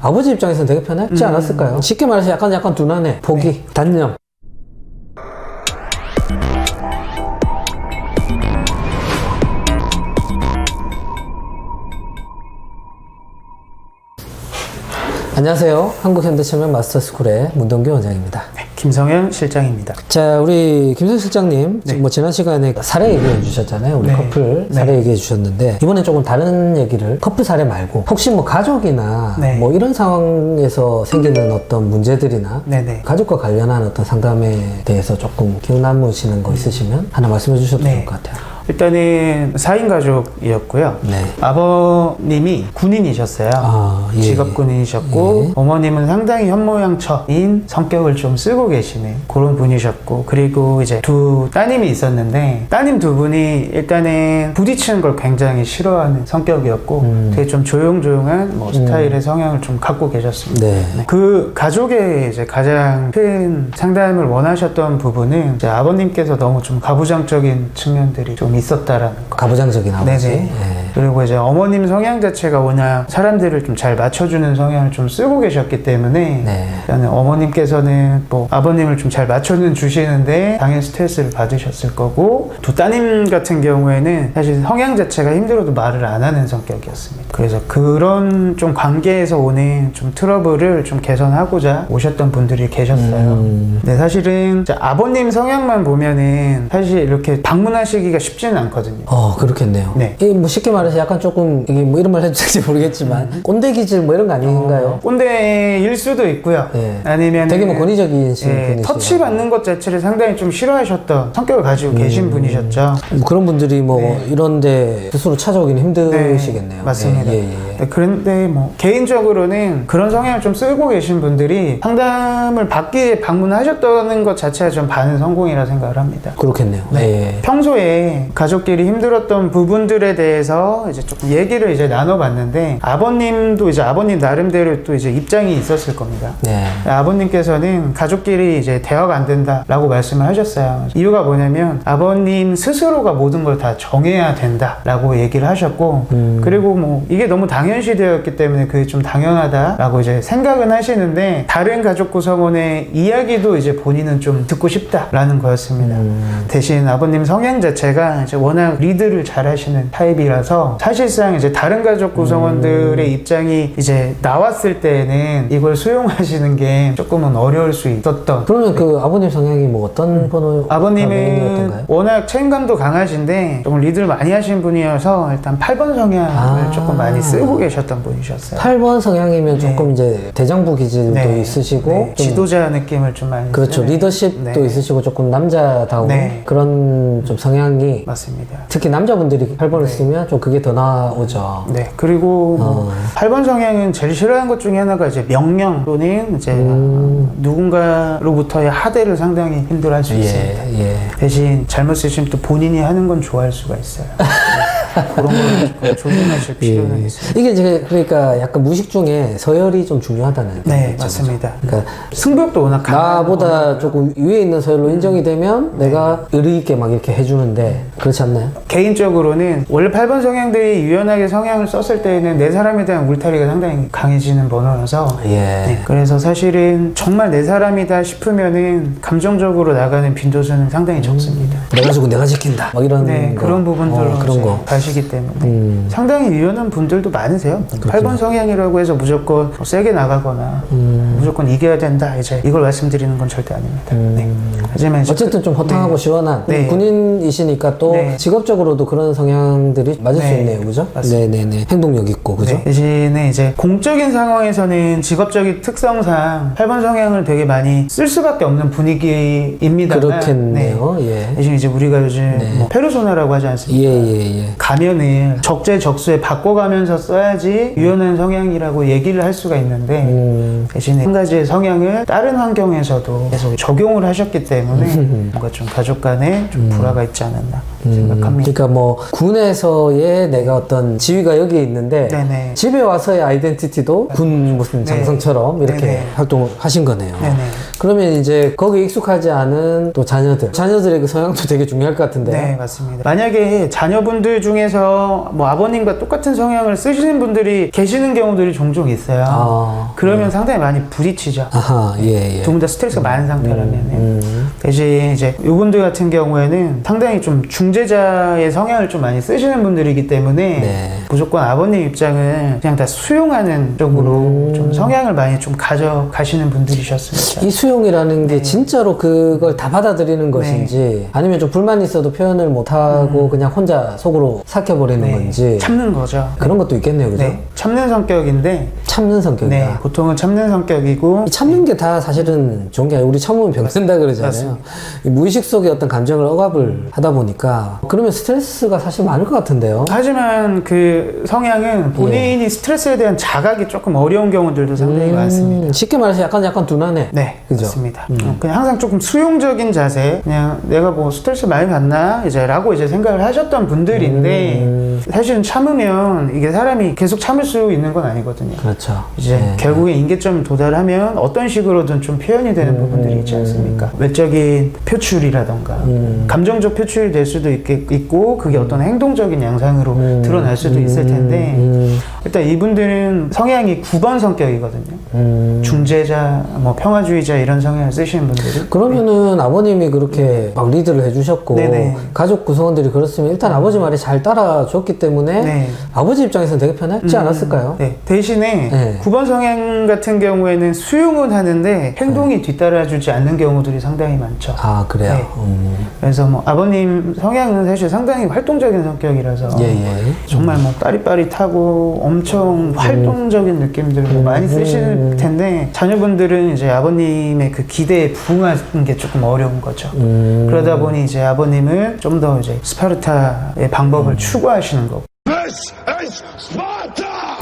아버지 입장에서는 되게 편했지 않았을까요? 쉽게 말해서 약간 둔하네. 포기, 네. 단념. 안녕하세요. 한국현대체면 마스터스쿨의 문동규 원장입니다. 네, 김성현 실장입니다. 자, 우리 김성 실장님, 네. 뭐 지난 시간에 사례 얘기해 주셨잖아요. 우리 네. 커플 네. 사례 얘기해 주셨는데 이번엔 조금 다른 얘기를, 커플 사례 말고 혹시 뭐 가족이나 네. 뭐 이런 상황에서 생기는 어떤 문제들이나 네네. 가족과 관련한 어떤 상담에 대해서 조금 기억 남으시는 거 있으시면 하나 말씀해 주셔도 네. 좋을 것 같아요. 일단은 4인 가족이었고요. 네. 아버님이 군인이셨어요. 아, 예. 직업 군인이셨고, 예. 어머님은 상당히 현모양처인 성격을 좀 쓰고 계시는 그런 분이셨고, 그리고 이제 두 따님이 있었는데, 따님 두 분이 일단은 부딪히는 걸 굉장히 싫어하는 성격이었고, 되게 좀 조용조용한 뭐 스타일의 성향을 좀 갖고 계셨습니다. 네. 그 가족의 이제 가장 큰 상담을 원하셨던 부분은 이제 아버님께서 너무 좀 가부장적인 측면들이 좀 있었다라는 거. 가부장적인 아버지. 네네. 예. 그리고 이제 어머님 성향 자체가 워낙 사람들을 좀 잘 맞춰주는 성향을 좀 쓰고 계셨기 때문에 네. 일단은 어머님께서는 뭐 아버님을 좀 잘 맞춰는 주시는데 당연히 스트레스를 받으셨을 거고, 두 따님 같은 경우에는 사실 성향 자체가 힘들어도 말을 안 하는 성격이었습니다. 그래서 그런 좀 관계에서 오는 좀 트러블을 좀 개선하고자 오셨던 분들이 계셨어요. 근데 사실은 이제 아버님 성향만 보면은 사실 이렇게 방문하시기가 쉽지는 않거든요. 그렇겠네요. 네. 이게 뭐 쉽게 말해서 약간 조금, 이게 뭐 이런 말 해도 될지 모르겠지만, 꼰대 기질 뭐 이런 거 아닌가요? 꼰대일 수도 있고요. 네. 아니면 되게 뭐 권위적인 분이시죠. 터치 받는 것 자체를 상당히 좀 싫어하셨던 성격을 가지고 계신 분이셨죠. 뭐 그런 분들이 뭐 네. 이런데 스스로 찾아오기는 힘드시겠네요. 네, 맞습니다. 예, 예, 예. 네, 그런데 뭐 개인적으로는 그런 성향을 좀 쓰고 계신 분들이 상담을 받기 위해 방문하셨다는 것 자체가 좀 반 성공이라 생각을 합니다. 그렇겠네요. 네. 예. 평소에 가족끼리 힘들었던 부분들에 대해서 이제 조금 얘기를 이제 나눠봤는데, 아버님도 이제 아버님 나름대로 또 이제 입장이 있었을 겁니다. 네. 아버님께서는 가족끼리 이제 대화가 안 된다라고 말씀을 하셨어요. 이유가 뭐냐면 아버님 스스로가 모든 걸 다 정해야 된다라고 얘기를 하셨고, 그리고 뭐 이게 너무 당연시되었기 때문에 그게 좀 당연하다라고 이제 생각은 하시는데, 다른 가족 구성원의 이야기도 이제 본인은 좀 듣고 싶다라는 거였습니다. 대신 아버님 성향 자체가 이제 워낙 리드를 잘 하시는 타입이라서 사실상 이제 다른 가족 구성원들의 입장이 이제 나왔을 때는 이걸 수용하시는 게 조금은 어려울 수 있었던. 그러면 그 아버님 성향이 뭐 어떤 번호? 아버님은 워낙 책임감도 강하신데 좀 리드를 많이 하신 분이어서 일단 8번 성향을 조금 많이 쓰고 계셨던 분이셨어요. 8번 성향이면 네. 조금 이제 대장부 기질도 네. 있으시고, 네. 좀 지도자 느낌을 좀 많이 그렇죠. 쓰는. 리더십도 네. 있으시고 조금 남자다운 네. 그런 좀 성향이, 맞습니다. 특히 남자분들이 8번을 쓰면 좀 그게 더 나오죠. 네, 그리고 뭐 8번 성향은 제일 싫어하는 것 중에 하나가 이제 명령 또는 이제 누군가로부터의 하대를 상당히 힘들어할 수 있습니다. 예. 대신 잘못 쓰시면 또 본인이 하는 건 좋아할 수가 있어요. 그런 걸 조심하실 필요는 있습니다. 이게 이제 그러니까 약간 무식 중에 서열이 좀 중요하다는 네, 거죠. 맞습니다. 그러니까 승부욕도 워낙 강한 나보다 조금 위에 있는 서열로 인정이 되면 내가 의리 있게 막 이렇게 해주는데, 그렇지 않나요? 개인적으로는 원래 8번 성향들이 유연하게 성향을 썼을 때에는 내 사람에 대한 울타리가 상당히 강해지는 번호라서, 예. 네, 그래서 사실은 정말 내 사람이다 싶으면은 감정적으로 나가는 빈도수는 상당히 적습니다. 내가 주고 내가 지킨다. 막 이런 네, 거. 그런 부분들로 그런 거. 가시기 때문에 상당히 유연한 분들도 많으세요. 8번 성향이라고 해서 무조건 세게 나가거나 무조건 이겨야 된다, 이제 이걸 말씀드리는 건 절대 아닙니다. 네. 하지만 이제 어쨌든 좀 허탕하고 시원한 네. 군인이시니까 또 네. 직업적으로도 그런 성향들이 맞을 수 네. 있네요, 그죠? 맞습니다. 네네네. 행동력 있고, 그죠? 네, 대신에 이제 공적인 상황에서는 직업적인 특성상 8번 성향을 되게 많이 쓸 수밖에 없는 분위기입니다. 그렇겠네요. 예. 대신 이제 우리가 요즘 뭐 페르소나라고 하지 않습니까? 예. 가면을 적재적소에 바꿔가면서 써야지 유연한 성향이라고 얘기를 할 수가 있는데, 대신에 한 가지의 성향을 다른 환경에서도 계속 적용을 하셨기 때문에 뭔가 좀 가족 간에 좀 불화가 있지 않았나 생각합니다. 그러니까 뭐 군에서의 내가 어떤 지위가 여기 있는데 네네. 집에 와서의 아이덴티티도 군 무슨 네. 장성처럼 이렇게 네네. 활동을 하신 거네요. 네네. 그러면 이제 거기에 익숙하지 않은 또 자녀들의 그 성향도 되게 중요할 것 같은데. 네, 맞습니다. 만약에 자녀분들 중에서 뭐 아버님과 똑같은 성향을 쓰시는 분들이 계시는 경우들이 종종 있어요. 그러면 상당히 많이 부딪히죠. 아하, 예, 예. 두 분 다 스트레스가 많은 상태라면. 대신 이제 이분들 같은 경우에는 상당히 좀 중재자의 성향을 좀 많이 쓰시는 분들이기 때문에 네. 무조건 아버님 입장을 그냥 다 수용하는 쪽으로 좀 성향을 많이 좀 가져가시는 분들이셨습니다. 이 수용이라는 게 진짜로 그걸 다 받아들이는 것인지 아니면 좀 불만이 있어도 표현을 못하고 그냥 혼자 속으로 삭혀버리는 네, 건지 참는 거죠. 그런 것도 있겠네요, 그죠? 네, 참는 성격인데 참는 성격이다. 네, 보통은 참는 성격이고 이 참는 게 다 사실은 좋은 게 아니라 우리 참으면 병든다 그러잖아요. 이 무의식 속의 어떤 감정을 억압을 하다 보니까 그러면 스트레스가 사실 많을 것 같은데요. 하지만 그 성향은 본인이 스트레스에 대한 자각이 조금 어려운 경우들도 상당히 많습니다. 쉽게 말해서 약간 둔하네. 네, 그죠? 맞습니다. 그냥 항상 조금 수용적인 자세, 그냥 내가 뭐 스트레스 많이 받나 이제 라고 이제 생각을 하셨던 분들인데 사실은 참으면 이게 사람이 계속 참을 수 있는 건 아니거든요. 그렇죠. 이제 네. 결국에 인계점에 도달하면 어떤 식으로든 좀 표현이 되는 부분들이 있지 않습니까? 외적인 표출이라던가 감정적 표출이 될 수도 있고 그게 어떤 행동적인 양상으로 드러날 수도 있을 텐데 일단 이분들은 성향이 9번 성격이거든요. 중재자, 뭐 평화주의자 이런 성향을 쓰시는 분들이 그러면은 아버님이 그렇게 막 리드를 해주셨고 네네. 가족 구성원들이 그렇으면 일단 아버지 말이 잘 따라줬기 때문에 네. 아버지 입장에서는 되게 편했지 않았을까요? 네. 대신에 네. 9번 성향 같은 경우에는 수용은 하는데 행동이 뒤따라주지 않는 경우들이 상당히 많죠. 아 그래요? 네. 그래서 뭐 아버님 성향은 사실 상당히 활동적인 성격이라서 예. 정말 뭐 빠릿빠릿하고 엄청 활동적인 느낌들로 많이 쓰실 텐데 자녀분들은 이제 아버님의 그 기대에 부응하는 게 조금 어려운 거죠. 그러다 보니 이제 아버님은 좀 더 이제 스파르타의 방법을 추구하시는 거고.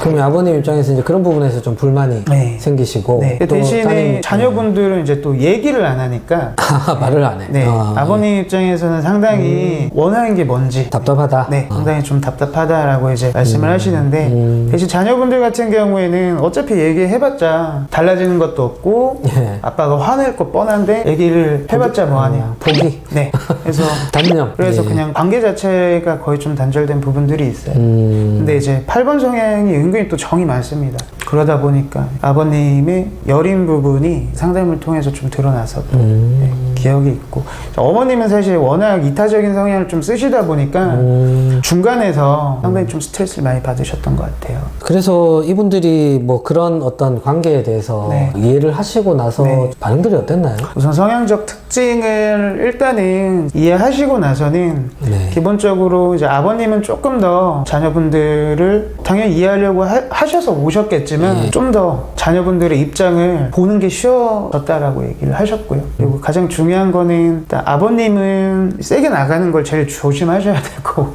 그럼 아버님 입장에서 이제 그런 부분에서 좀 불만이 네. 생기시고 네. 또 대신에 자녀분들은 이제 또 얘기를 안 하니까 말을 안 해. 네. 아버님 입장에서는 상당히 원하는 게 뭔지 답답하다. 네, 상당히 좀 답답하다라고 이제 말씀을 하시는데 대신 자녀분들 같은 경우에는 어차피 얘기해봤자 달라지는 것도 없고 예. 아빠가 화낼 거 뻔한데 얘기를 해봤자 뭐하냐 포기. 네, 그래서 단념. 그래서 예. 그냥 관계 자체가 거의 좀 단절된 부분들이 있어요. 근데 이제 8번 성향이 은근히 또 정이 많습니다. 그러다 보니까 아버님의 여린 부분이 상담을 통해서 좀 드러나서 네, 기억이 있고 어머님은 사실 워낙 이타적인 성향을 좀 쓰시다 보니까 중간에서 상당히 좀 스트레스를 많이 받으셨던 것 같아요. 그래서 이분들이 뭐 그런 어떤 관계에 대해서 네. 이해를 하시고 나서 네. 반응들이 어땠나요? 우선 성향적 특징을 일단은 이해하시고 나서는 네. 기본적으로 이제 아버님은 조금 더 자녀분들을 당연히 이해하려고 하셔서 오셨겠지만 좀 더 자녀분들의 입장을 보는 게 쉬워졌다라고 얘기를 하셨고요. 그리고 가장 중요한 거는 일단 아버님은 세게 나가는 걸 제일 조심하셔야 되고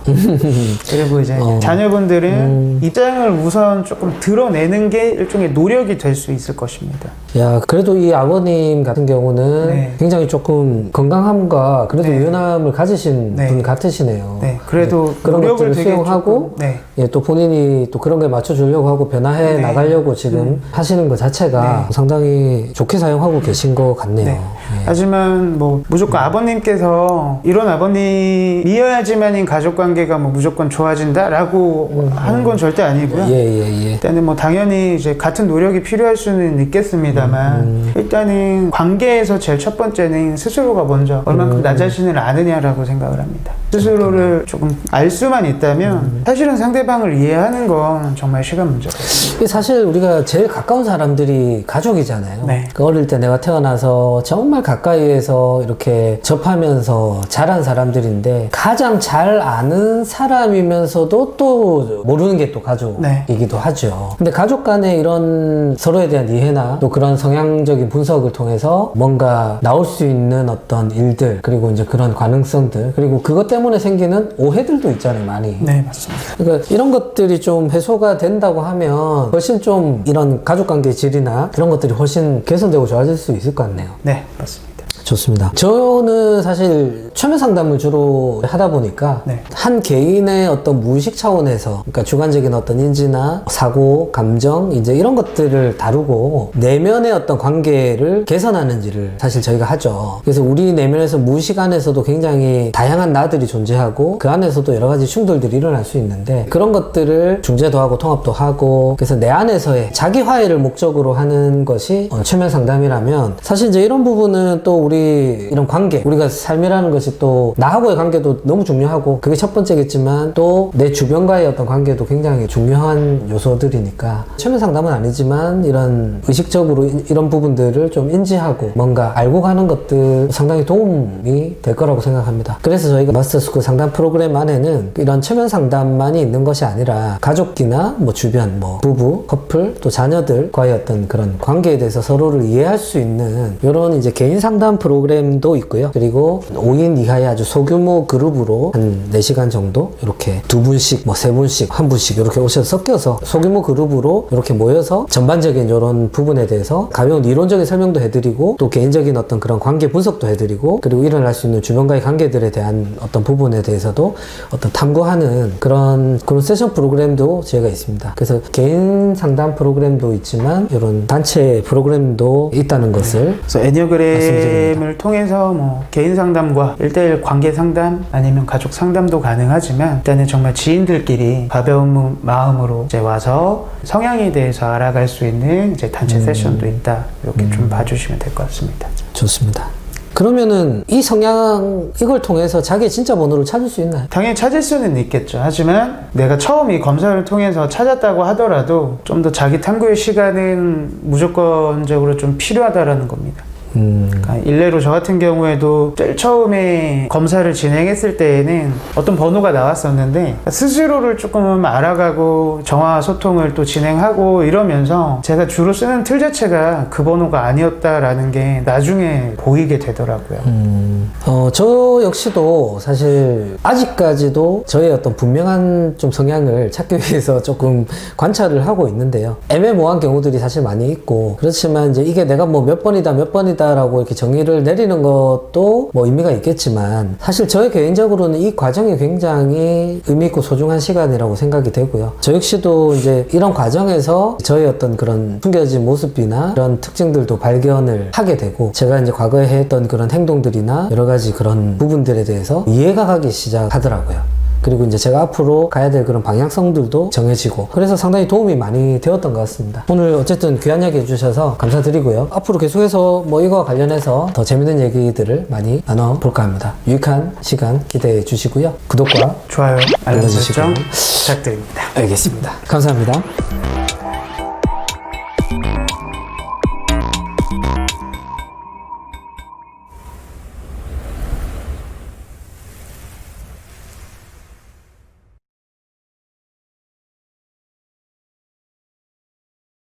그리고 이제 자녀분들은 입장을 우선 조금 드러내는 게 일종의 노력이 될 수 있을 것입니다. 야, 그래도 이 아버님 같은 경우는 네. 굉장히 조금 건강함과 그래도 네. 유연함을 가지신 네. 분 같으시네요. 네, 그래도 그런 노력을 것들을 되게 수용하고 조금, 네. 예, 또 본인이 또 그런 게 맞춰주려고 하고 변화해 네. 나가려고 지금 하시는 것 자체가 상당히 좋게 사용하고 계신 것 같네요. 네. 예. 하지만 뭐 무조건 아버님께서 이런 아버님이어야지만인 가족관계가 뭐 무조건 좋아진다라고 하는 건 절대 아니고요. 예. 일단은 뭐 당연히 이제 같은 노력이 필요할 수는 있겠습니다만 일단은 관계에서 제일 첫 번째는 스스로가 먼저 얼만큼 나 자신을 아느냐라고 생각을 합니다. 스스로를 조금 알 수만 있다면 사실은 상대방을 이해하는 건 정말 시간 문제거든요. 이게 사실 우리가 제일 가까운 사람들이 가족이잖아요. 네. 그 어릴 때 내가 태어나서 정말 가까이에서 이렇게 접하면서 자란 사람들인데 가장 잘 아는 사람이면서도 또 모르는 게 또 가족이기도 하죠. 근데 가족 간에 이런 서로에 대한 이해나 또 그런 성향적인 분석을 통해서 뭔가 나올 수 있는 어떤 일들 그리고 이제 그런 가능성들 그리고 그것 때문에 생기는 오해들도 있잖아요, 많이. 네, 맞습니다. 그러니까 이런 것들이 좀 해소가 된다고 하면 훨씬 좀 이런 가족관계 질이나 그런 것들이 훨씬 개선되고 좋아질 수 있을 것 같네요. 네, 맞습니다. 좋습니다. 저는 사실 최면 상담을 주로 하다 보니까 네. 한 개인의 어떤 무의식 차원에서 그러니까 주관적인 어떤 인지나 사고, 감정 이제 이런 것들을 다루고 내면의 어떤 관계를 개선하는지를 사실 저희가 하죠. 그래서 우리 내면에서 무의식 안에서도 굉장히 다양한 나들이 존재하고 그 안에서도 여러 가지 충돌들이 일어날 수 있는데 그런 것들을 중재도 하고 통합도 하고 그래서 내 안에서의 자기 화해를 목적으로 하는 것이 최면 상담이라면 사실 이제 이런 부분은 또 우리 이런 관계, 우리가 삶이라는 것이 또 나하고의 관계도 너무 중요하고 그게 첫 번째겠지만 또 내 주변과의 어떤 관계도 굉장히 중요한 요소들이니까 최면 상담은 아니지만 이런 의식적으로 이런 부분들을 좀 인지하고 뭔가 알고 가는 것들 상당히 도움이 될 거라고 생각합니다. 그래서 저희가 마스터스쿨 상담 프로그램 안에는 이런 최면 상담만이 있는 것이 아니라 가족이나 뭐 주변, 뭐 부부, 커플, 또 자녀들과의 어떤 그런 관계에 대해서 서로를 이해할 수 있는 이런 이제 개인 상담 프로그램도 있고요. 그리고 5인 이하의 아주 소규모 그룹으로 한 4시간 정도 이렇게 2분씩 뭐 3분씩 1분씩 이렇게 오셔서 섞여서 소규모 그룹으로 이렇게 모여서 전반적인 이런 부분에 대해서 가벼운 이론적인 설명도 해드리고 또 개인적인 어떤 그런 관계 분석도 해드리고 그리고 일어날 수 있는 주변과의 관계들에 대한 어떤 부분에 대해서도 어떤 탐구하는 그런 세션 프로그램도 저희가 있습니다. 그래서 개인 상담 프로그램도 있지만 이런 단체 프로그램도 있다는 것을 그래서 애니어그램을 통해서 뭐 개인 상담과 1대1 관계 상담 아니면 가족 상담도 가능하지만 일단은 정말 지인들끼리 가벼운 마음으로 이제 와서 성향에 대해서 알아갈 수 있는 이제 단체 세션도 있다. 이렇게 좀 봐주시면 될 것 같습니다. 좋습니다. 그러면은 이 성향 이걸 통해서 자기의 진짜 번호를 찾을 수 있나요? 당연히 찾을 수는 있겠죠. 하지만 내가 처음 이 검사를 통해서 찾았다고 하더라도 좀 더 자기 탐구의 시간은 무조건적으로 좀 필요하다라는 겁니다. 그러니까 일례로 저 같은 경우에도 제일 처음에 검사를 진행했을 때에는 어떤 번호가 나왔었는데 스스로를 조금 알아가고 정화 소통을 또 진행하고 이러면서 제가 주로 쓰는 틀 자체가 그 번호가 아니었다라는 게 나중에 보이게 되더라고요. 저 역시도 사실 아직까지도 저의 어떤 분명한 좀 성향을 찾기 위해서 조금 관찰을 하고 있는데요. 애매모호한 경우들이 사실 많이 있고 그렇지만 이제 이게 내가 뭐 몇 번이다 라고 이렇게 정의를 내리는 것도 뭐 의미가 있겠지만 사실 저의 개인적으로는 이 과정이 굉장히 의미 있고 소중한 시간이라고 생각이 되고요. 저 역시도 이제 이런 과정에서 저의 어떤 그런 숨겨진 모습이나 그런 특징들도 발견을 하게 되고 제가 이제 과거에 했던 그런 행동들이나 여러 가지 그런 부분들에 대해서 이해가 가기 시작하더라고요. 그리고 이제 제가 앞으로 가야 될 그런 방향성들도 정해지고 그래서 상당히 도움이 많이 되었던 것 같습니다. 오늘 어쨌든 귀한 이야기 해주셔서 감사드리고요. 앞으로 계속해서 뭐 이거와 관련해서 더 재밌는 얘기들을 많이 나눠볼까 합니다. 유익한 시간 기대해 주시고요. 구독과 좋아요, 알람 눌러주시고 설정 부탁드립니다. 알겠습니다. 감사합니다.